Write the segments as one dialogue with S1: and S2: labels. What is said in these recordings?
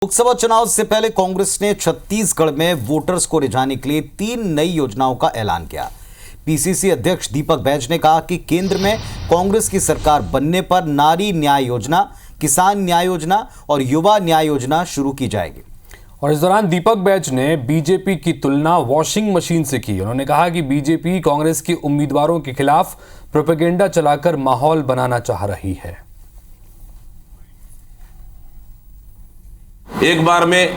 S1: लोकसभा चुनाव से पहले कांग्रेस ने छत्तीसगढ़ में वोटर्स को रिझाने के लिए 3 नई योजनाओं का ऐलान किया। पीसीसी अध्यक्ष दीपक बैज ने कहा कि केंद्र में कांग्रेस की सरकार बनने पर नारी न्याय योजना, किसान न्याय योजना और युवा न्याय योजना शुरू की जाएगी।
S2: और इस दौरान दीपक बैज ने बीजेपी की तुलना वॉशिंग मशीन से की। उन्होंने कहा कि बीजेपी कांग्रेस के उम्मीदवारों के खिलाफ प्रोपेगेंडा चलाकर माहौल बनाना चाह रही है।
S3: एक बार में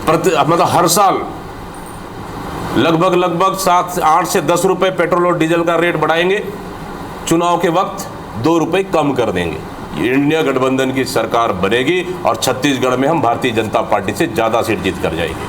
S3: मतलब हर साल लगभग 8 से 10 रुपए पेट्रोल और डीजल का रेट बढ़ाएंगे, चुनाव के वक्त 2 रुपए कम कर देंगे। इंडिया गठबंधन की सरकार बनेगी और छत्तीसगढ़ में हम भारतीय जनता पार्टी से ज्यादा सीट जीत कर जाएंगे।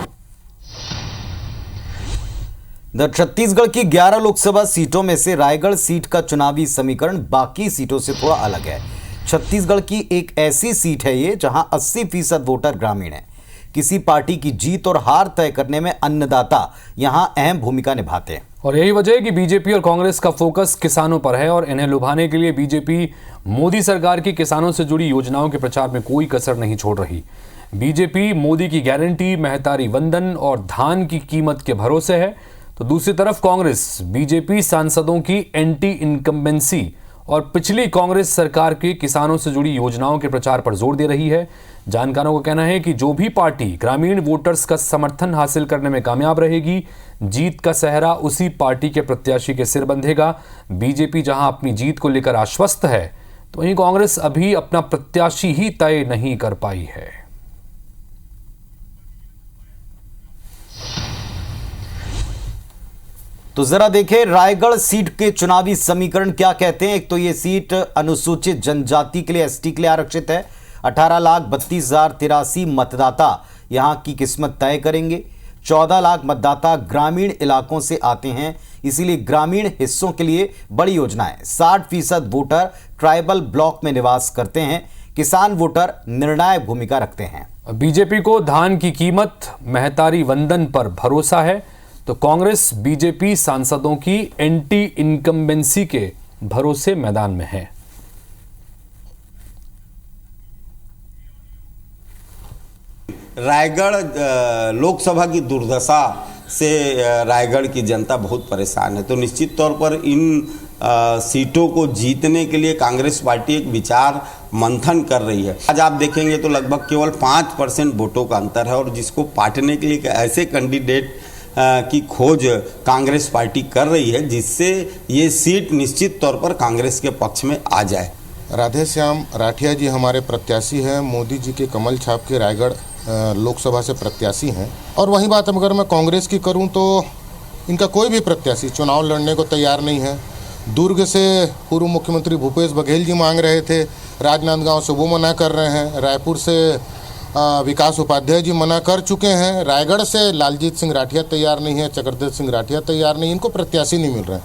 S1: छत्तीसगढ़ की 11 लोकसभा सीटों में से रायगढ़ सीट का चुनावी समीकरण बाकी सीटों से थोड़ा अलग है। छत्तीसगढ़ की एक ऐसी सीट है ये जहां 80% वोटर ग्रामीण हैं। किसी पार्टी की जीत और हार तय करने में अन्नदाता यहां अहम भूमिका निभाते हैं।
S2: और यही वजह है कि बीजेपी और कांग्रेस का फोकस किसानों पर है और इन्हें लुभाने के लिए बीजेपी मोदी सरकार की किसानों से जुड़ी योजनाओं के प्रचार में कोई कसर नहीं छोड़ रही। बीजेपी मोदी की गारंटी, महतारी वंदन और धान की कीमत के भरोसे है, तो दूसरी तरफ कांग्रेस बीजेपी सांसदों की एंटी इनकम्बेंसी और पिछली कांग्रेस सरकार के किसानों से जुड़ी योजनाओं के प्रचार पर जोर दे रही है। जानकारों का कहना है कि जो भी पार्टी ग्रामीण वोटर्स का समर्थन हासिल करने में कामयाब रहेगी, जीत का सहरा उसी पार्टी के प्रत्याशी के सिर बंधेगा। बीजेपी जहां अपनी जीत को लेकर आश्वस्त है, तो वहीं कांग्रेस अभी अपना प्रत्याशी ही तय नहीं कर पाई है।
S1: तो जरा देखें रायगढ़ सीट के चुनावी समीकरण क्या कहते हैं। एक तो ये सीट अनुसूचित जनजाति के लिए, एसटी के लिए आरक्षित है। 18,32,083 मतदाता यहां की किस्मत तय करेंगे। 14 लाख मतदाता ग्रामीण इलाकों से आते हैं, इसीलिए ग्रामीण हिस्सों के लिए बड़ी योजना है। 60% वोटर ट्राइबल ब्लॉक में निवास करते हैं। किसान वोटर निर्णायक भूमिका रखते हैं।
S2: बीजेपी को धान की कीमत, महतारी वंदन पर भरोसा है, तो कांग्रेस बीजेपी सांसदों की एंटी इनकम्बेंसी के भरोसे मैदान में है।
S4: रायगढ़ लोकसभा की दुर्दशा से रायगढ़ की जनता बहुत परेशान है, तो निश्चित तौर पर इन सीटों को जीतने के लिए कांग्रेस पार्टी एक विचार मंथन कर रही है। आज आप देखेंगे तो लगभग केवल 5% वोटों का अंतर है और जिसको पाटने के लिए ऐसे कैंडिडेट की खोज कांग्रेस पार्टी कर रही है जिससे ये सीट निश्चित तौर पर कांग्रेस के पक्ष में आ जाए।
S5: राधेश्याम राठिया जी हमारे प्रत्याशी हैं, मोदी जी के कमल छाप के रायगढ़ लोकसभा से प्रत्याशी हैं। और वही बात अगर मैं कांग्रेस की करूं तो इनका कोई भी प्रत्याशी चुनाव लड़ने को तैयार नहीं है। दुर्ग से पूर्व मुख्यमंत्री भूपेश बघेल जी मांग रहे थे, राजनांदगांव से वो मना कर रहे हैं, रायपुर से विकास उपाध्याय जी मना कर चुके हैं, रायगढ़ से लालजीत सिंह राठिया तैयार नहीं है, चक्रधर सिंह राठिया तैयार नहीं, इनको प्रत्याशी नहीं मिल रहे हैं।